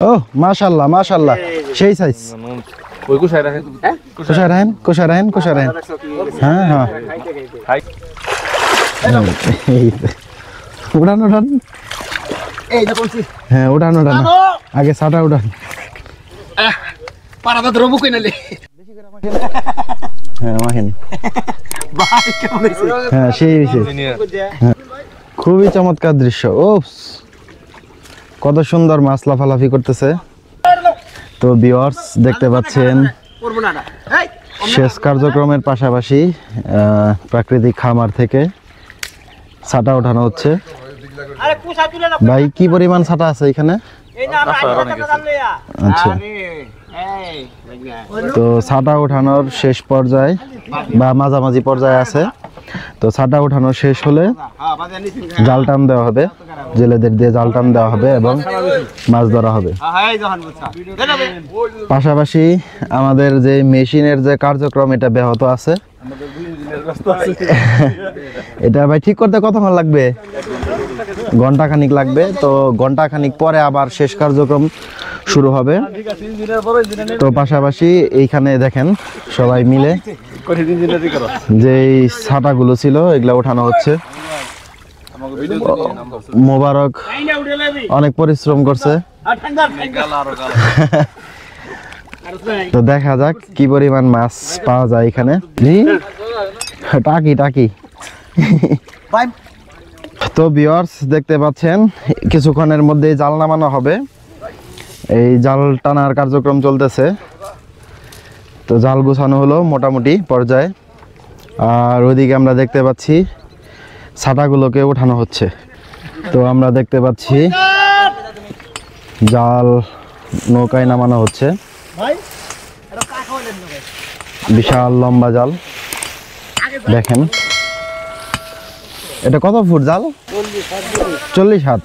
ও মাশাআল্লাহ মাশাআল্লাহ সেই সাইজ ওই কোথায় রাখেন কোষা রাখেন হ্যাঁ হ্যাঁ উড়ান এই যে বলছি হ্যাঁ উড়ান আগে ছাটা উড়ান পারাদা ধরবো কই নালে হ্যাঁ মাহিন ভাই কেমন হইছে হ্যাঁ সেই খুবই চমৎকার দৃশ্য ওপস কত সুন্দর মাছ লাফালাফি করতেছে তো ভিউয়ার্স দেখতে পাচ্ছেন শেষ কার্যক্রমের পাশাপাশি প্রাকৃতিক খামার থেকে ছাটা ওঠানো হচ্ছে ভাই কি পরিমাণ ছাটা আছে এখানে আচ্ছা তো ছাটা ওঠানোর শেষ পর্যায়ে বা মাঝামাঝি পর্যায়ে আছে তো ছাটা ওঠানো শেষ হলে জাল টান দেওয়া হবে জেলেদের দিয়ে জাল টান দেওয়া হবে এবং মাছ ধরা হবে পাশাপাশি আমাদের যে মেশিনের যে কার্যক্রম এটা ব্যাহত আছে এটা ভাই ঠিক করতে কতক্ষণ লাগবে ঘন্টা খানিক লাগবে তো ঘন্টা খানিক পরে আবার শেষ কার্যক্রম শুরু হবে তো পাশাপাশি এইখানে দেখেন সবাই মিলে যে ছাটাগুলো ছিল এগুলা ওঠানো হচ্ছে মোবারক অনেক পরিশ্রম করছে তো দেখা যাক কি পরিমাণ মাছ পাওয়া যায় এখানে টাকি তো ভিউয়ার্স দেখতে পাচ্ছেন কিছুক্ষণের মধ্যে জাল নামানো হবে এই জাল টানার কার্যক্রম চলতেছে তো জাল গুছানো হলো মোটামুটি পর্যায়ে আর ওইদিকে আমরা দেখতে পাচ্ছি ছাটাগুলোকে ওঠানো হচ্ছে তো আমরা দেখতে পাচ্ছি জাল নৌকায় নামানো হচ্ছে বিশাল লম্বা জাল দেখেন এটা কত ফুট জাল 40 হাত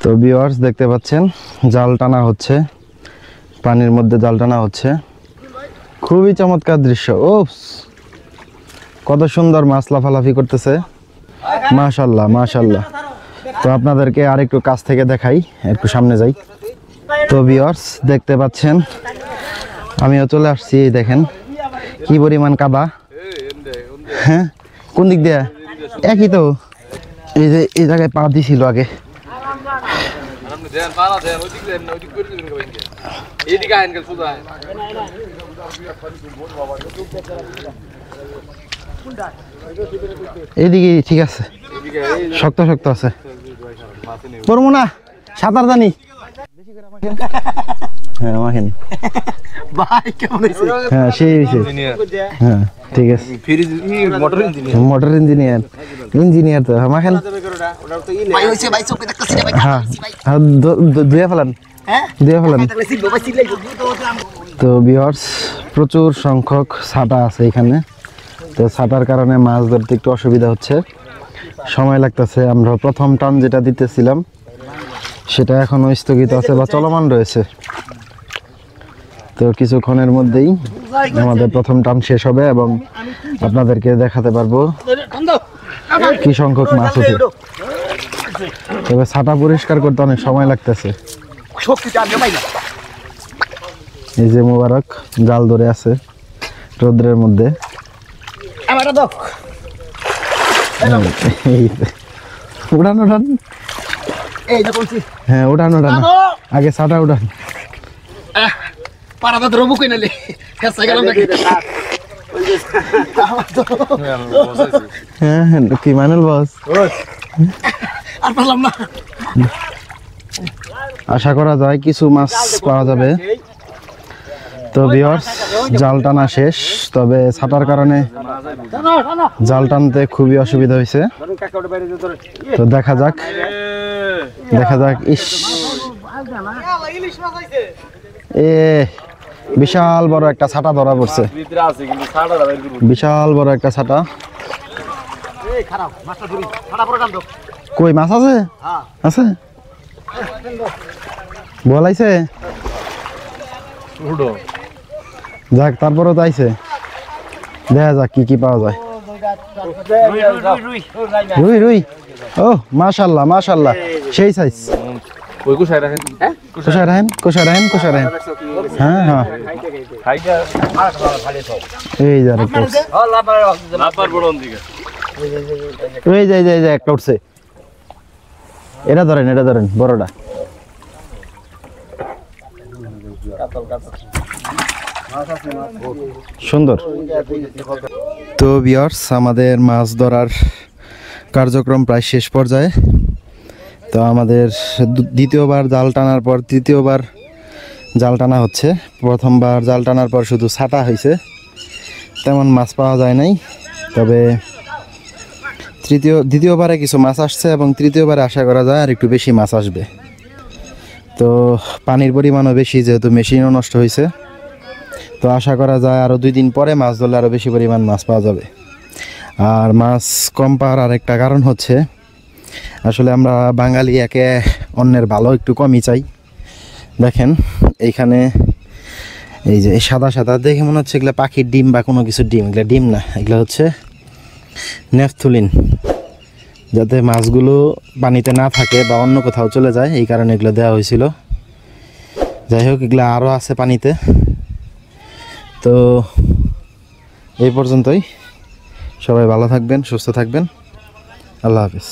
তো ভিউয়ার্স দেখতে পাচ্ছেন জাল টানা হচ্ছে পানির মধ্যে জাল টানা হচ্ছে খুবই চমৎকার দৃশ্য ওপস কত সুন্দর মাছ লাফালাফি করতেছে মাশাআল্লাহ মাশাআল্লাহ তো আপনাদেরকে আরেকটু কাছ থেকে দেখাই একটু সামনে যাই তো ভিউয়ার্স দেখতে পাচ্ছেন আমিও চলে আসছি দেখেন কি পরিমাণ কাদা হ্যাঁ কোন দিক দিয়ে একই তো এই যে এই জায়গায় পা দিছিল আগে এইদিকে ঠিক আছে শক্ত শক্ত আছে পড়বো না সাঁতার জানি হ্যাঁ মাখেন ভাই কেমন হইছে হ্যাঁ সেই হইছে হ্যাঁ ঠিক আছে মোটর ইঞ্জিনিয়ার তো মাখেন ভাই হইছে ভাই চোখে দেখতেছি ভাই হ্যাঁ ধুয়ে ফেলেন তো ভিউয়ার্স প্রচুর সংখ্যক ছাটা আছে এখানে তো ছাটার কারণে মাছ ধরতে একটু অসুবিধা হচ্ছে সময় লাগতেছে আমরা প্রথম টান যেটা দিতেছিলাম সেটা এখনো স্থগিত আছে বা চলমান রয়েছে তো কিছুক্ষণের মধ্যেই আমাদের প্রথম টান শেষ হবে এবং আপনাদেরকে দেখাতে পারবো কি সংখ্যক মাছ ওঠে তবে ছাটা পরিষ্কার করতে অনেক সময় লাগতেছে এই যে মোবারক জাল ধরে আছে রোদ্রের মধ্যে উড়ান হ্যাঁ উড়ান আগে ছাটা উড়ান পারাদা ধরবো কই নালে ফেসে গেলাম নাকি হ্যাঁ কি মানুল বস আর পারলাম না আশা করা যায় কিছু মাছ পাওয়া যাবে তো ভিউয়ার্স জাল টানা শেষ তবে ছাটার কারণে জাল টানতে খুবই অসুবিধা হয়েছে তো দেখা যাক ইস এ বিশাল বড় একটা ছাটা ধরা পড়ছে বিশাল বড় একটা ছাটা কই মাছ আছে আছে বলাইছে যাক তারপরও তাইছে দেখা যাক কি পাওয়া যায় রুই ও মাশাআল্লাহ সেই সাইজ ওই কুশায় রাখেন কোষায় রাখেন কোষায় রাখেন কোষায় রাখেন। হ্যাঁ হ্যাঁ এই যে আরেকটা উঠছে। লাপার বড় দিকে এই যে এই যে একটা উঠছে। এটা ধরেন বড়টা। সুন্দর। তো ভিউয়ার্স, আমাদের মাছ ধরার কার্যক্রম প্রায় শেষ পর্যায়ে। তো আমাদের দ্বিতীয়বার জাল টানার পর তৃতীয়বার জাল টানা হচ্ছে। প্রথমবার জাল টানার পর শুধু ছাটা হয়েছে, তেমন মাছ পাওয়া যায় নাই। তবে দ্বিতীয়বারে কিছু মাছ আসছে এবং তৃতীয়বারে আশা করা যায় আর একটু বেশি মাছ আসবে। তো পানির পরিমাণও বেশি, যেহেতু মেশিনও নষ্ট হয়েছে। তো আশা করা যায় আরও 2 দিন পরে মাছ ধরলে আরও বেশি পরিমাণ মাছ পাওয়া যাবে। আর মাছ কম পাওয়ার আরেকটা কারণ হচ্ছে, আসলে আমরা বাঙালি একে অন্যের ভালো একটু কমই চাই। দেখেন এইখানে এই যে সাদা সাদা দেখে মনে হচ্ছে এগুলো পাখির ডিম বা কোনো কিছুর ডিম। এগুলো ডিম না, এগুলো হচ্ছে নেফথুলিন, যাতে মাছগুলো পানিতে না থাকে বা অন্য কোথাও চলে যায়, এই কারণে এগুলো দেওয়া হয়েছিল। যাই হোক, এগুলো আরও আছে পানিতে। তো এই পর্যন্তই। সবাই ভালো থাকবেন, সুস্থ থাকবেন। আল্লাহ হাফেজ।